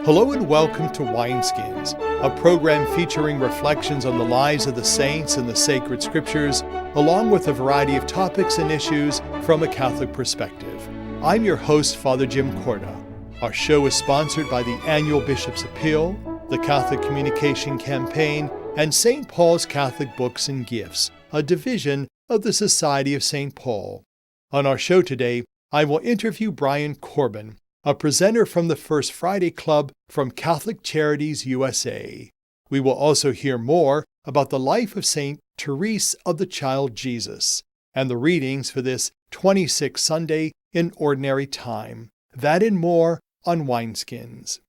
Hello and welcome to Wineskins, a program featuring reflections on the lives of the saints and the sacred scriptures, along with a variety of topics and issues from a Catholic perspective. I'm your host, Father Jim Corda. Our show is sponsored by the Annual Bishop's Appeal, the Catholic Communication Campaign, and St. Paul's Catholic Books and Gifts, a division of the Society of St. Paul. On our show today, I will interview Brian Corbin, a presenter from the First Friday Club from Catholic Charities USA. We will also hear more about the life of St. Therese of the Child Jesus and the readings for this 26th Sunday in Ordinary Time. That and more on Wineskins.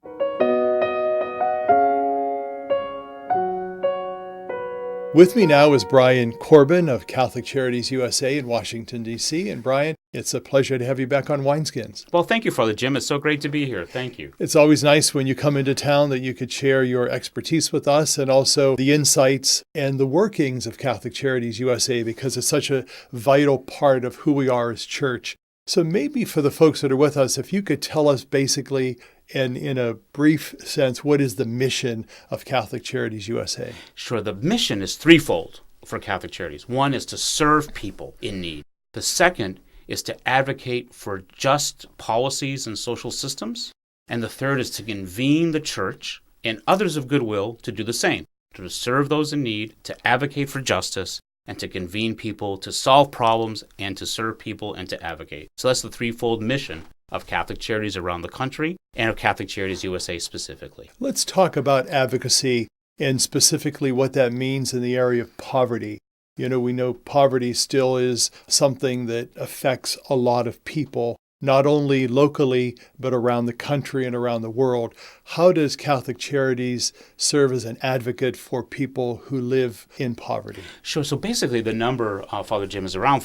With me now is Brian Corbin of Catholic Charities USA in Washington, D.C. And Brian, it's a pleasure to have you back on Wineskins. Well, thank you, Father Jim. It's so great to be here. Thank you. It's always nice when you come into town that you could share your expertise with us and also the insights and the workings of Catholic Charities USA, because it's such a vital part of who we are as church. So maybe for the folks that are with us, if you could tell us basically, and in a brief sense, what is the mission of Catholic Charities USA? Sure. The mission is threefold for Catholic Charities. One is to serve people in need. The second is to advocate for just policies and social systems. And the third is to convene the church and others of goodwill to do the same, to serve those in need, to advocate for justice, and to convene people to solve problems and to serve people and to advocate. So that's the threefold mission of Catholic Charities around the country and of Catholic Charities USA specifically. Let's talk about advocacy and specifically what that means in the area of poverty. You know, we know poverty still is something that affects a lot of people, not only locally, but around the country and around the world. How does Catholic Charities serve as an advocate for people who live in poverty? Sure. So basically the number, Father Jim, is around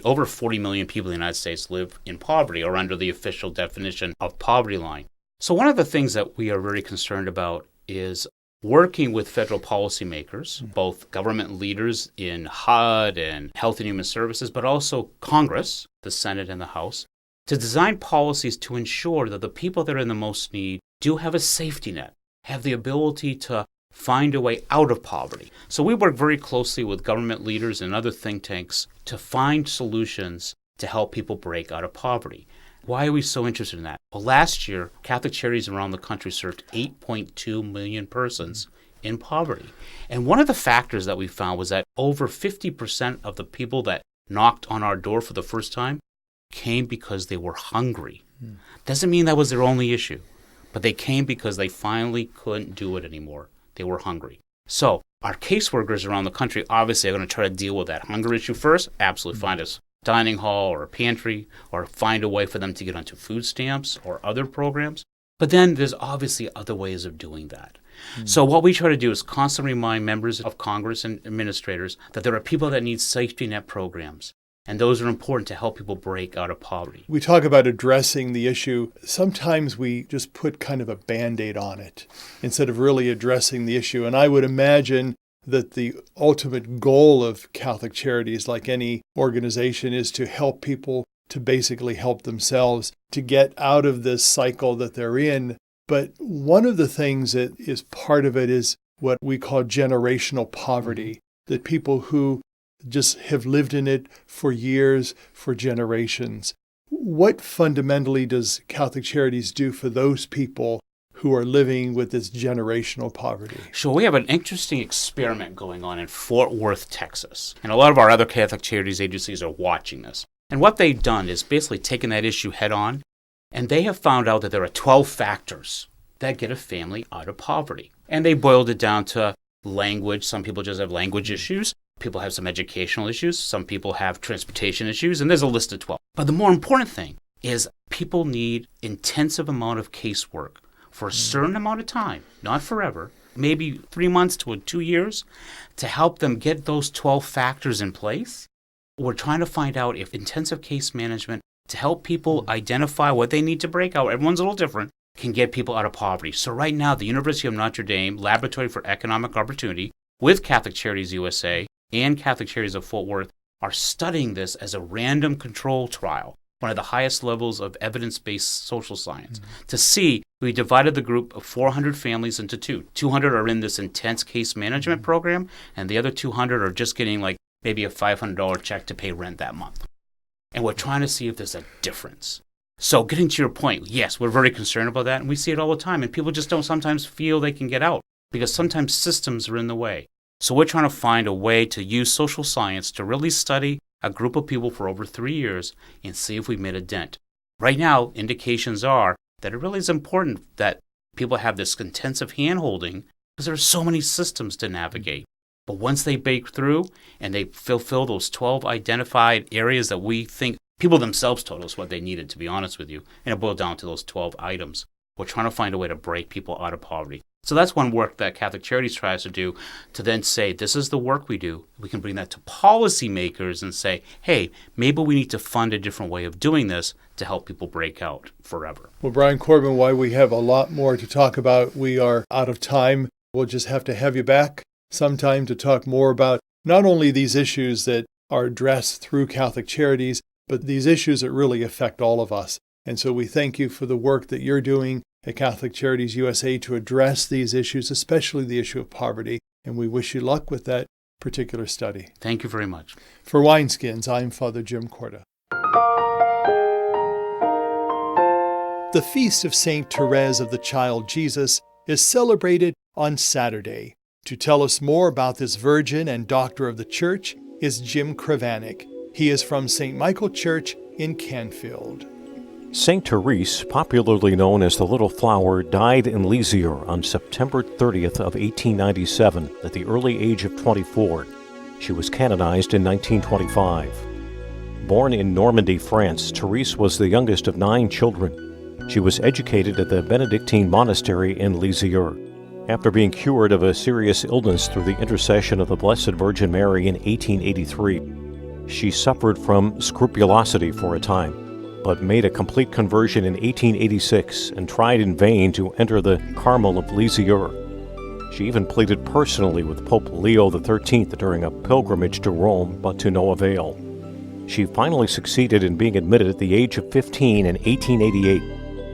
over 40 million people in the United States live in poverty or under the official definition of poverty line. So one of the things that we are very concerned about is working with federal policymakers, both government leaders in HUD and Health and Human Services, but also Congress, the Senate and the House, to design policies to ensure that the people that are in the most need do have a safety net, have the ability to find a way out of poverty. So we work very closely with government leaders and other think tanks to find solutions to help people break out of poverty. Why are we so interested in that? Well, last year, Catholic Charities around the country served 8.2 million persons in poverty. And one of the factors that we found was that over 50% of the people that knocked on our door for the first time came because they were hungry. Doesn't mean that was their only issue, but they came because they finally couldn't do it anymore. They were hungry. So our caseworkers around the country obviously are going to try to deal with that hunger issue first. Absolutely find us a dining hall or a pantry or find a way for them to get onto food stamps or other programs. But then there's obviously other ways of doing that. So what we try to do is constantly remind members of Congress and administrators that there are people that need safety net programs. And those are important to help people break out of poverty. We talk about addressing the issue. Sometimes we just put kind of a Band-Aid on it instead of really addressing the issue. And I would imagine that the ultimate goal of Catholic Charities, like any organization, is to help people to basically help themselves to get out of this cycle that they're in. But one of the things that is part of it is what we call generational poverty, that people who just have lived in it for years, for generations. What fundamentally does Catholic Charities do for those people who are living with this generational poverty? Sure. We have an interesting experiment going on in Fort Worth, Texas. And a lot of our other Catholic Charities agencies are watching this. And what they've done is basically taken that issue head on, and they have found out that there are 12 factors that get a family out of poverty. And they boiled it down to language. Some people just have language issues. People have some educational issues. Some people have transportation issues. And there's a list of 12. But the more important thing is people need intensive amount of casework for a certain amount of time, not forever, maybe 3 months to 2 years, to help them get those 12 factors in place. We're trying to find out if intensive case management to help people identify what they need to break out, everyone's a little different, can get people out of poverty. So right now, the University of Notre Dame Laboratory for Economic Opportunity with Catholic Charities USA and Catholic Charities of Fort Worth are studying this as a random control trial one of the highest levels of evidence-based social science, to see we divided the group of 400 families into two. 200 are in this intense case management program, and the other 200 are just getting like maybe a $500 check to pay rent that month. And we're trying to see if there's a difference. So getting to your point, yes, we're very concerned about that, and we see it all the time, and people just don't sometimes feel they can get out because sometimes systems are in the way. So we're trying to find a way to use social science to really study a group of people for over 3 years and see if we've made a dent. Right now, indications are that it really is important that people have this intensive hand-holding because there are so many systems to navigate. But once they break through and they fulfill those 12 identified areas that we think people themselves told us what they needed, to be honest with you, and it boiled down to those 12 items. We're trying to find a way to break people out of poverty. So that's one work that Catholic Charities tries to do, to then say, this is the work we do. We can bring that to policymakers and say, hey, maybe we need to fund a different way of doing this to help people break out forever. Well, Brian Corbin, while we have a lot more to talk about, we are out of time. We'll just have to have you back sometime to talk more about not only these issues that are addressed through Catholic Charities, but these issues that really affect all of us. And so we thank you for the work that you're doing at Catholic Charities USA to address these issues, especially the issue of poverty. And we wish you luck with that particular study. Thank you very much. For Wineskins, I'm Father Jim Corda. The Feast of St. Therese of the Child Jesus is celebrated on Saturday. To tell us more about this virgin and doctor of the Church is Jim Kravanik. He is from St. Michael Church in Canfield. Saint Therese, popularly known as the Little Flower, died in Lisieux on September 30th of 1897 at the early age of 24. She was canonized in 1925. Born in Normandy, France, Therese was the youngest of 9 children. She was educated at the Benedictine monastery in Lisieux. After being cured of a serious illness through the intercession of the Blessed Virgin Mary in 1883, she suffered from scrupulosity for a time, but made a complete conversion in 1886 and tried in vain to enter the Carmel of Lisieux. She even pleaded personally with Pope Leo XIII during a pilgrimage to Rome, but to no avail. She finally succeeded in being admitted at the age of 15 in 1888.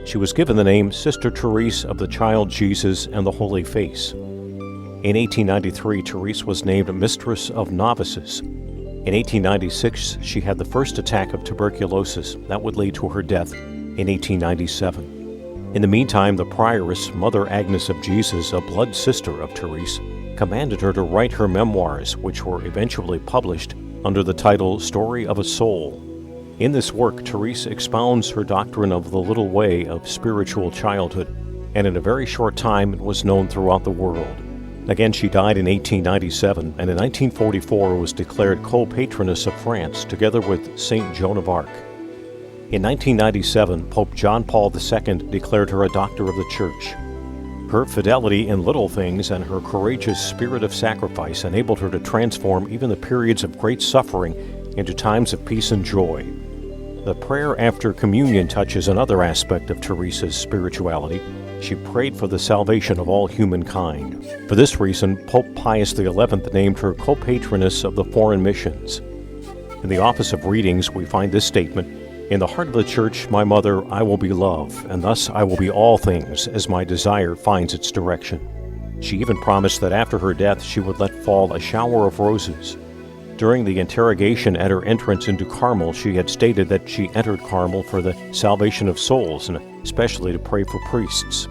She was given the name Sister Therese of the Child Jesus and the Holy Face. In 1893, Therese was named Mistress of Novices. In 1896, she had the first attack of tuberculosis that would lead to her death in 1897. In the meantime, the prioress, Mother Agnes of Jesus, a blood sister of Therese, commanded her to write her memoirs, which were eventually published under the title Story of a Soul. In this work, Therese expounds her doctrine of the little way of spiritual childhood, and in a very short time it was known throughout the world. Again, she died in 1897, and in 1944 was declared co-patroness of France, together with Saint Joan of Arc. In 1997, Pope John Paul II declared her a doctor of the Church. Her fidelity in little things and her courageous spirit of sacrifice enabled her to transform even the periods of great suffering into times of peace and joy. The prayer after communion touches another aspect of Teresa's spirituality. She prayed for the salvation of all humankind. For this reason, Pope Pius XI named her co-patroness of the foreign missions. In the Office of Readings, we find this statement: "In the heart of the Church, my mother, I will be love, and thus I will be all things, as my desire finds its direction." She even promised that after her death she would let fall a shower of roses. During the interrogation at her entrance into Carmel, she had stated that she entered Carmel for the salvation of souls, and especially to pray for priests.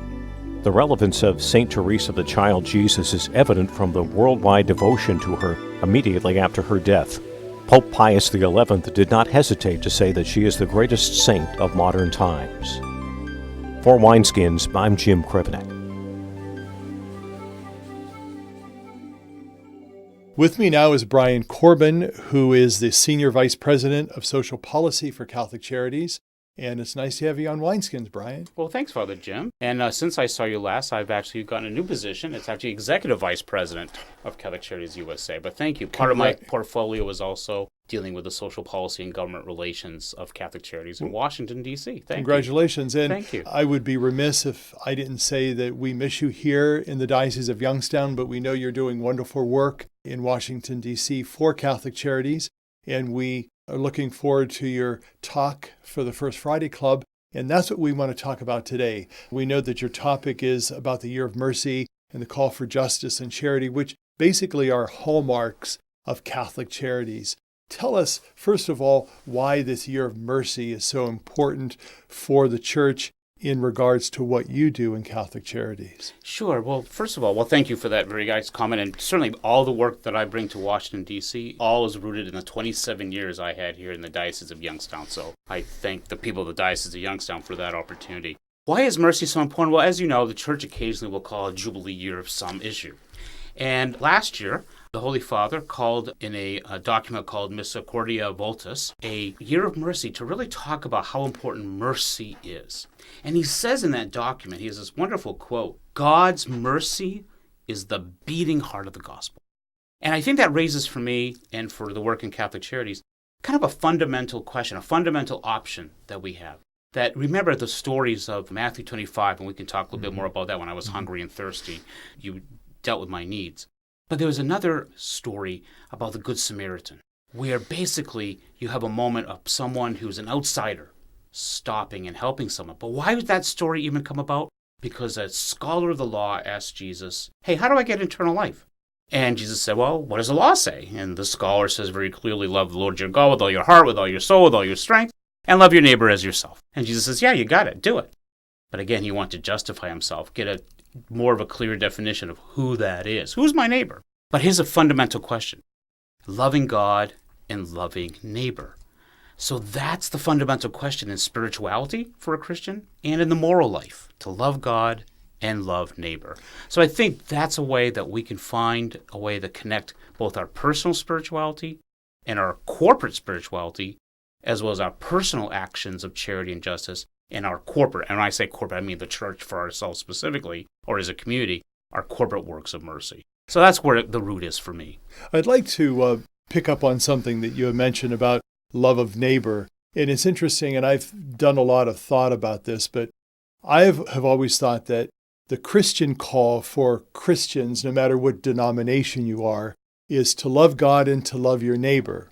The relevance of St. Therese of the Child Jesus is evident from the worldwide devotion to her immediately after her death. Pope Pius XI did not hesitate to say that she is the greatest saint of modern times. For Wineskins, I'm Jim Kravanik. With me now is Brian Corbin, who is the Senior Vice President of Social Policy for Catholic Charities. And it's nice to have you on Wineskins, Brian. Well, thanks, Father Jim. And since I saw you last, I've actually gotten a new position. It's actually Executive Vice President of Catholic Charities USA. But thank you. Part of my portfolio is also dealing with the social policy and government relations of Catholic Charities in Washington, D.C. Congratulations. And thank you. I would be remiss if I didn't say that we miss you here in the Diocese of Youngstown, but we know you're doing wonderful work in Washington, D.C. for Catholic Charities. And we are looking forward to your talk for the First Friday Club, and that's what we want to talk about today. We know that your topic is about the Year of Mercy and the call for justice and charity, which basically are hallmarks of Catholic charities. Tell us, first of all, why this Year of Mercy is so important for the Church in regards to what you do in Catholic Charities. Sure. Well, first of all, thank you for that very nice comment. And certainly all the work that I bring to Washington, D.C., all is rooted in the 27 years I had here in the Diocese of Youngstown. So I thank the people of the Diocese of Youngstown for that opportunity. Why is mercy so important? Well, as you know, the Church occasionally will call a Jubilee year of some issue. And last year, the Holy Father called in a document called Misericordia Vultus a year of mercy to really talk about how important mercy is. And he says in that document, he has this wonderful quote, God's mercy is the beating heart of the gospel. And I think that raises for me and for the work in Catholic Charities kind of a fundamental question, a fundamental option that we have. That remember the stories of Matthew 25, and we can talk a little bit more about that. When I was hungry and thirsty, you dealt with my needs. But there was another story about the Good Samaritan, where basically you have a moment of someone who's an outsider stopping and helping someone. But why would that story even come about? Because a scholar of the law asked Jesus, hey, how do I get eternal life? And Jesus said, well, what does the law say? And the scholar says very clearly, love the Lord your God with all your heart, with all your soul, with all your strength, and love your neighbor as yourself. And Jesus says, yeah, you got it, do it. But again, he wanted to justify himself, get a more of a clear definition of who that is. Who's my neighbor? But here's a fundamental question. Loving God and loving neighbor. So that's the fundamental question in spirituality for a Christian and in the moral life, to love God and love neighbor. So I think that's a way that we can find a way to connect both our personal spirituality and our corporate spirituality, as well as our personal actions of charity and justice, and our corporate, and when I say corporate, I mean the church for ourselves specifically, or as a community, our corporate works of mercy. So that's where the root is for me. I'd like to pick up on something that you had mentioned about love of neighbor. And it's interesting, and I've done a lot of thought about this, but I have always thought that the Christian call for Christians, no matter what denomination you are, is to love God and to love your neighbor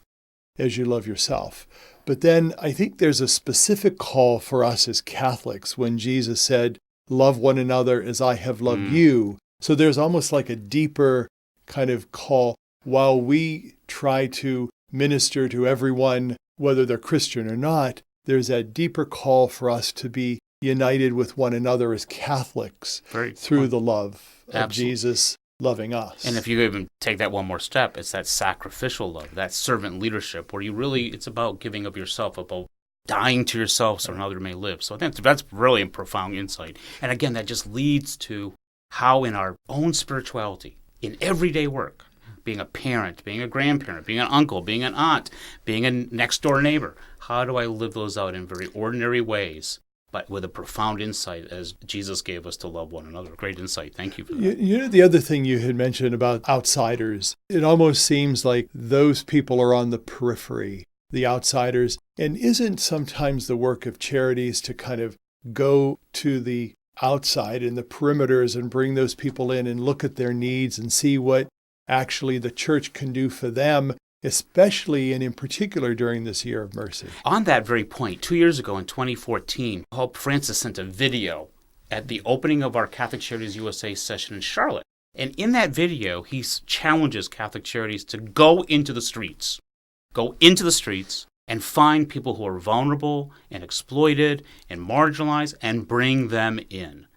as you love yourself. But then I think there's a specific call for us as Catholics when Jesus said, love one another as I have loved you. So there's almost like a deeper kind of call. While we try to minister to everyone, whether they're Christian or not, there's that deeper call for us to be united with one another as Catholics through the love of Jesus loving us. And if you even take that one more step, it's that sacrificial love, that servant leadership, where you really, it's about giving of yourself, about dying to yourself so another may live. So I think that's really a profound insight. And again, that just leads to how in our own spirituality, in everyday work, being a parent, being a grandparent, being an uncle, being an aunt, being a next-door neighbor, how do I live those out in very ordinary ways, but with a profound insight as Jesus gave us to love one another? Great insight. Thank you for that. You know, the other thing you had mentioned about outsiders, it almost seems like those people are on the periphery, the outsiders. And isn't sometimes the work of charities to kind of go to the outside in the perimeters and bring those people in and look at their needs and see what actually the church can do for them, especially and in particular during this Year of Mercy? On that very point, 2 years ago in 2014, Pope Francis sent a video at the opening of our Catholic Charities USA session in Charlotte. And in that video, he challenges Catholic Charities to go into the streets and find people who are vulnerable and exploited and marginalized and bring them in.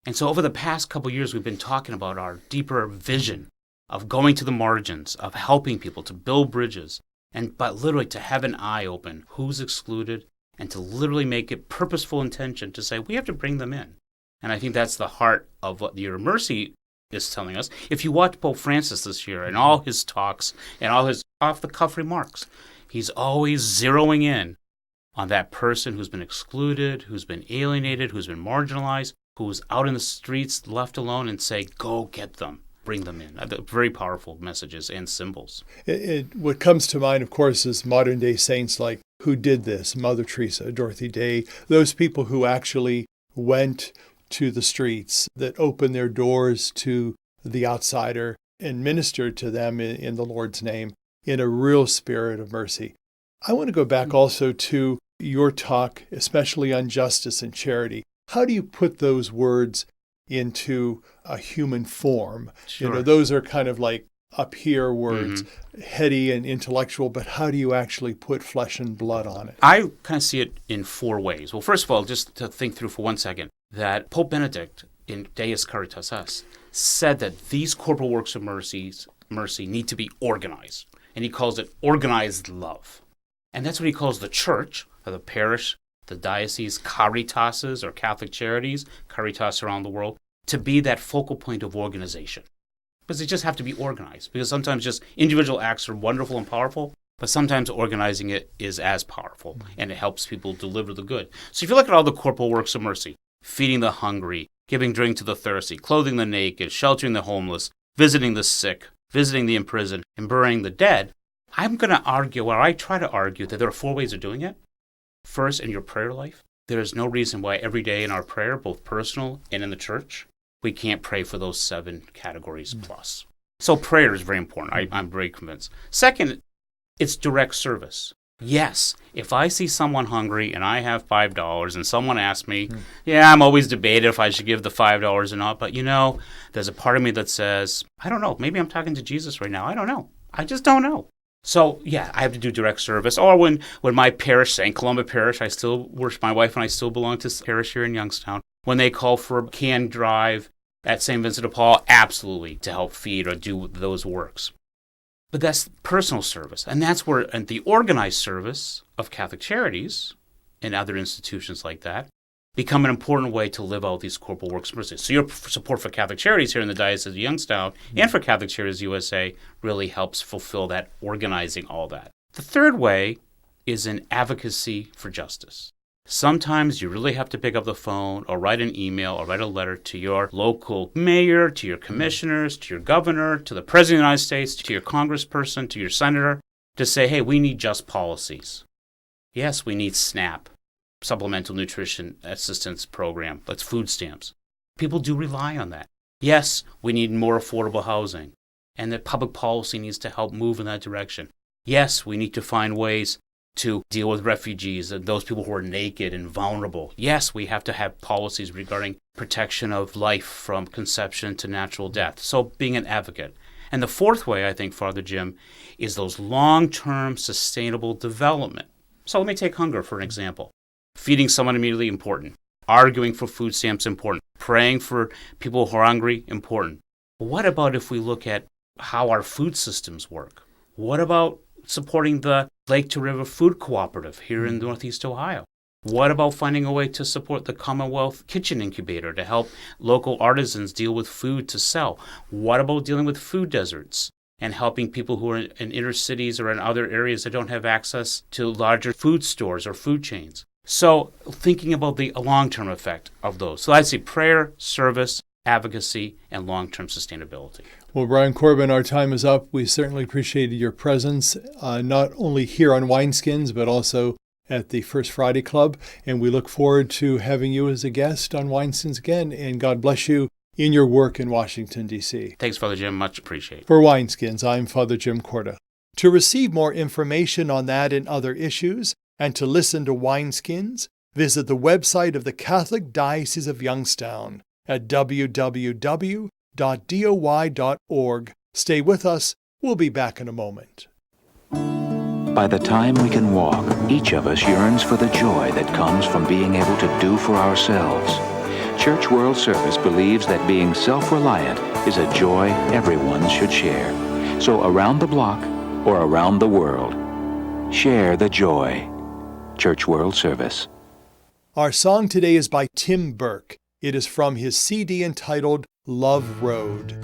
And so over the past couple of years, we've been talking about our deeper vision of going to the margins, of helping people to build bridges, but literally to have an eye open who's excluded and to literally make it purposeful intention to say we have to bring them in. And I think that's the heart of what the Year of Mercy is telling us. If you watch Pope Francis this year and all his talks and all his off-the-cuff remarks, he's always zeroing in on that person who's been excluded, who's been alienated, who's been marginalized, who's out in the streets left alone, and say, go get them. Bring them in. Very powerful messages and symbols. What comes to mind, of course, is modern-day saints like who did this, Mother Teresa, Dorothy Day, those people who actually went to the streets, that opened their doors to the outsider and ministered to them in the Lord's name in a real spirit of mercy. I want to go back also to your talk, especially on justice and charity. How do you put those words into a human form? Sure. Those are kind of like up here words, heady and intellectual, but how do you actually put flesh and blood on it? I kind of see it in four ways. Well, first of all, just to think through for 1 second, that Pope Benedict in Deus Caritas Est said that these corporal works of mercy need to be organized. And he calls it organized love. And that's what he calls the church, or the parish, the diocese, caritases, or Catholic charities, caritas around the world, to be that focal point of organization. Because they just have to be organized. Because sometimes just individual acts are wonderful and powerful, but sometimes organizing it is as powerful, and it helps people deliver the good. So if you look at all the corporal works of mercy, feeding the hungry, giving drink to the thirsty, clothing the naked, sheltering the homeless, visiting the sick, visiting the imprisoned, and burying the dead, I'm going to argue, or I try to argue, that there are four ways of doing it. First, in your prayer life, there is no reason why every day in our prayer, both personal and in the church, we can't pray for those 7 categories plus. So prayer is very important. I'm very convinced. Second, it's direct service. Yes, if I see someone hungry and I have $5 and someone asks me, I'm always debated if I should give the $5 or not, but there's a part of me that says, I don't know, maybe I'm talking to Jesus right now. I don't know. I just don't know. So, I have to do direct service. Or when my parish, St. Columba Parish, I still worship, my wife and I still belong to parish here in Youngstown. When they call for a canned drive at St. Vincent de Paul, absolutely, to help feed or do those works. But that's personal service. And that's where the organized service of Catholic charities and other institutions like that become an important way to live out these corporal works of mercy. So your support for Catholic charities here in the Diocese of Youngstown and for Catholic Charities USA really helps fulfill that, organizing all that. The third way is in advocacy for justice. Sometimes you really have to pick up the phone or write an email or write a letter to your local mayor, to your commissioners, to your governor, to the President of the United States, to your congressperson, to your senator, to say, hey, we need just policies. Yes, we need SNAP, Supplemental Nutrition Assistance Program. That's food stamps. People do rely on that. Yes, we need more affordable housing, and that public policy needs to help move in that direction. Yes, we need to find ways to deal with refugees and those people who are naked and vulnerable. Yes, we have to have policies regarding protection of life from conception to natural death. So being an advocate. And the fourth way, I think, Father Jim, is those long-term sustainable development. So let me take hunger for an example. Feeding someone immediately, important. Arguing for food stamps, important. Praying for people who are hungry, important. But what about if we look at how our food systems work? What about supporting the Lake to River Food Cooperative here in Northeast Ohio? What about finding a way to support the Commonwealth Kitchen Incubator to help local artisans deal with food to sell? What about dealing with food deserts and helping people who are in inner cities or in other areas that don't have access to larger food stores or food chains? So thinking about the long-term effect of those. So I'd say prayer, service, advocacy, and long-term sustainability. Well, Brian Corbin, our time is up. We certainly appreciated your presence, not only here on Wineskins, but also at the First Friday Club. And we look forward to having you as a guest on Wineskins again. And God bless you in your work in Washington, D.C. Thanks, Father Jim. Much appreciated. For Wineskins, I'm Father Jim Corda. To receive more information on that and other issues, and to listen to Wineskins, visit the website of the Catholic Diocese of Youngstown at www.doy.org. Stay with us. We'll be back in a moment. By the time we can walk, each of us yearns for the joy that comes from being able to do for ourselves. Church World Service believes that being self-reliant is a joy everyone should share. So around the block or around the world, share the joy. Church World Service. Our song today is by Tim Burke. It is from his CD entitled Love Road.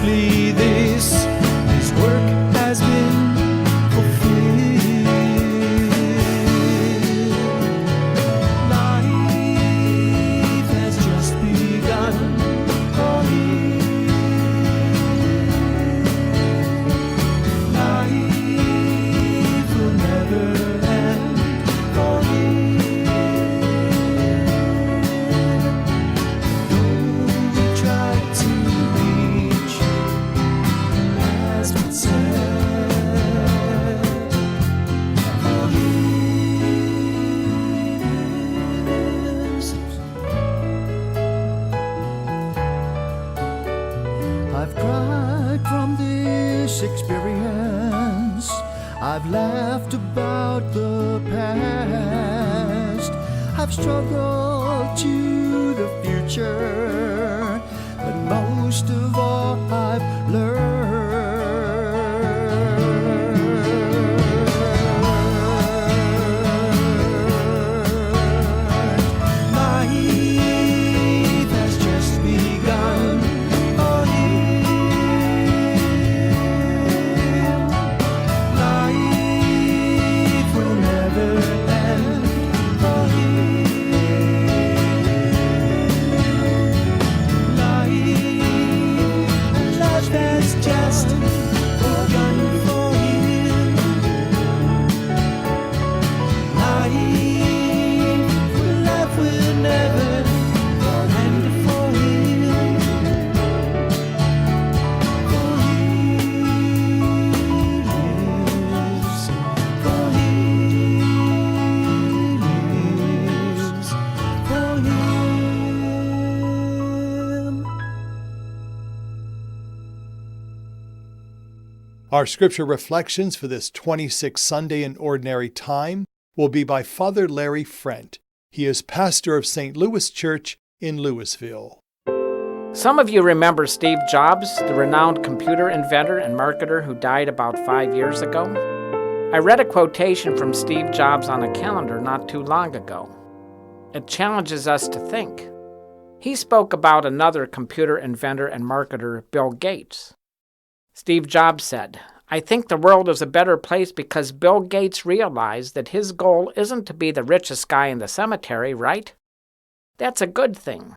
simply this: His work has been fulfilled. Life has just begun for Him. Life will never end for Him. Though we try to reach has been said, for He lives. I've cried from this experience. I've laughed about the past. I've struggled to the future. But most of all, I've learned. Life has just begun for Him. Life will never end for Him. Life has just begun for Him. Life will never end for Him. For He lives. For He lives. For Him. Our scripture reflections for this 26th Sunday in Ordinary Time will be by Father Larry Frent. He is pastor of St. Louis Church in Louisville. Some of you remember Steve Jobs, the renowned computer inventor and marketer who died about 5 years ago. I read a quotation from Steve Jobs on a calendar not too long ago. It challenges us to think. He spoke about another computer inventor and marketer, Bill Gates. Steve Jobs said, "I think the world is a better place because Bill Gates realized that his goal isn't to be the richest guy in the cemetery, right? That's a good thing.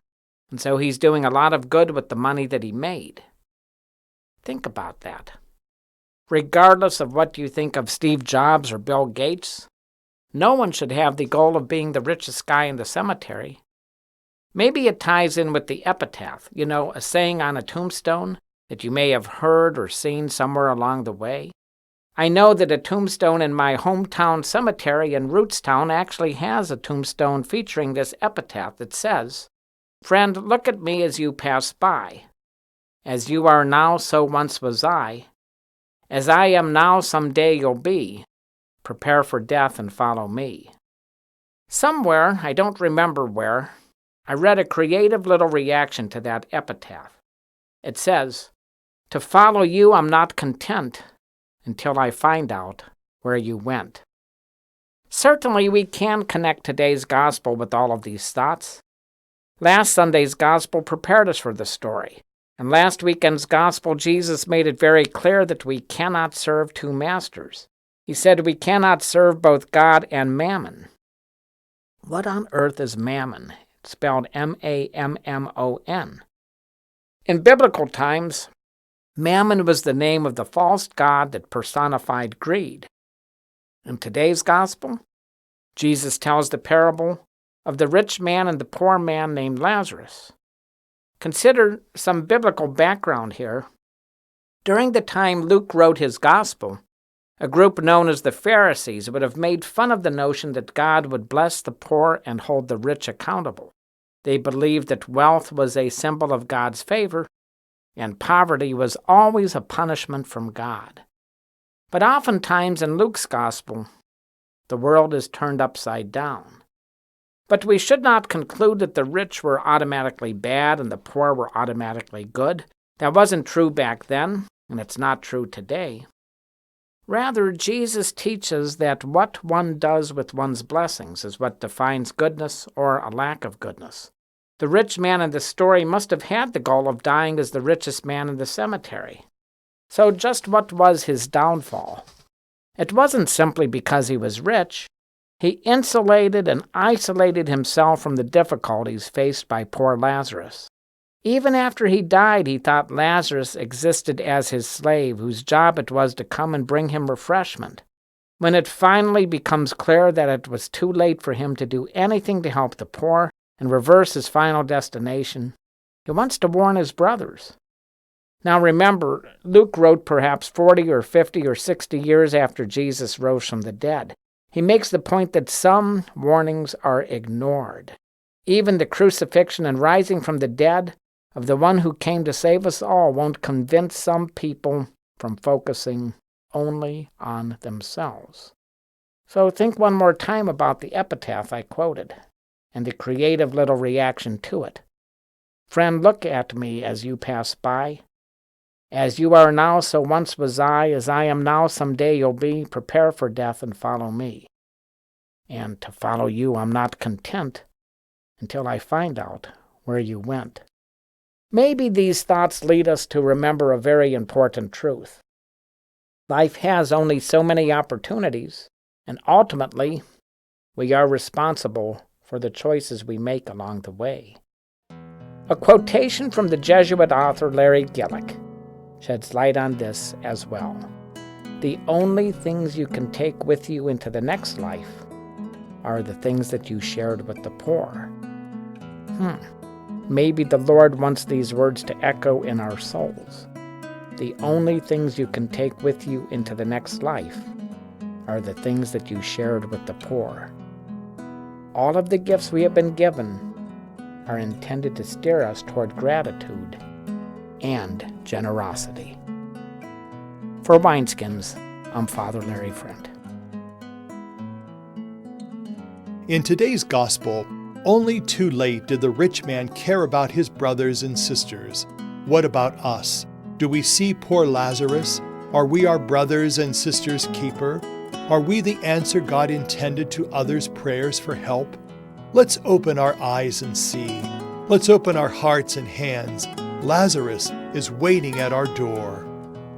And so he's doing a lot of good with the money that he made." Think about that. Regardless of what you think of Steve Jobs or Bill Gates, no one should have the goal of being the richest guy in the cemetery. Maybe it ties in with the epitaph, a saying on a tombstone that you may have heard or seen somewhere along the way. I know that a tombstone in my hometown cemetery in Rootstown actually has a tombstone featuring this epitaph that says, "Friend, look at me as you pass by. As you are now, so once was I. As I am now, someday you'll be. Prepare for death and follow me." Somewhere, I don't remember where, I read a creative little reaction to that epitaph. It says, "To follow you I'm not content until I find out where you went." Certainly we can connect today's gospel with all of these thoughts. Last Sunday's gospel prepared us for the story. And last weekend's gospel, Jesus made it very clear that we cannot serve two masters. He said we cannot serve both God and mammon. What on earth is mammon? It's spelled M-A-M-M-O-N. In biblical times, Mammon was the name of the false god that personified greed. In today's gospel, Jesus tells the parable of the rich man and the poor man named Lazarus. Consider some biblical background here. During the time Luke wrote his gospel, a group known as the Pharisees would have made fun of the notion that God would bless the poor and hold the rich accountable. They believed that wealth was a symbol of God's favor, and poverty was always a punishment from God. But oftentimes in Luke's gospel, the world is turned upside down. But we should not conclude that the rich were automatically bad and the poor were automatically good. That wasn't true back then, and it's not true today. Rather, Jesus teaches that what one does with one's blessings is what defines goodness or a lack of goodness. The rich man in the story must have had the goal of dying as the richest man in the cemetery. So just what was his downfall? It wasn't simply because he was rich. He insulated and isolated himself from the difficulties faced by poor Lazarus. Even after he died, he thought Lazarus existed as his slave, whose job it was to come and bring him refreshment. When it finally becomes clear that it was too late for him to do anything to help the poor and reverse his final destination, he wants to warn his brothers. Now remember, Luke wrote perhaps 40 or 50 or 60 years after Jesus rose from the dead. He makes the point that some warnings are ignored. Even the crucifixion and rising from the dead of the one who came to save us all won't convince some people from focusing only on themselves. So think one more time about the epitaph I quoted and the creative little reaction to it. Friend, look at me as you pass by. As you are now, so once was I. As I am now, someday you'll be. Prepare for death and follow me. And to follow you, I'm not content until I find out where you went. Maybe these thoughts lead us to remember a very important truth. Life has only so many opportunities, and ultimately, we are responsible for the choices we make along the way. A quotation from the Jesuit author Larry Gillick sheds light on this as well. The only things you can take with you into the next life are the things that you shared with the poor. Maybe the Lord wants these words to echo in our souls. The only things you can take with you into the next life are the things that you shared with the poor. All of the gifts we have been given are intended to steer us toward gratitude and generosity. For Wineskins, I'm Father Larry Friend. In today's gospel, only too late did the rich man care about his brothers and sisters. What about us? Do we see poor Lazarus? Are we our brothers and sisters' keeper? Are we the answer God intended to others' prayers for help? Let's open our eyes and see. Let's open our hearts and hands. Lazarus is waiting at our door.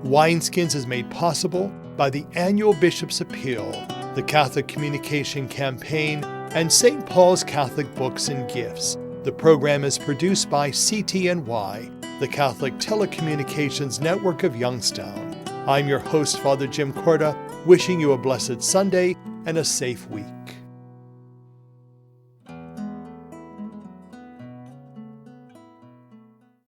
Wineskins is made possible by the annual Bishop's Appeal, the Catholic Communication Campaign, and St. Paul's Catholic Books and Gifts. The program is produced by CTNY, the Catholic Telecommunications Network of Youngstown. I'm your host, Father Jim Corda, wishing you a blessed Sunday and a safe week.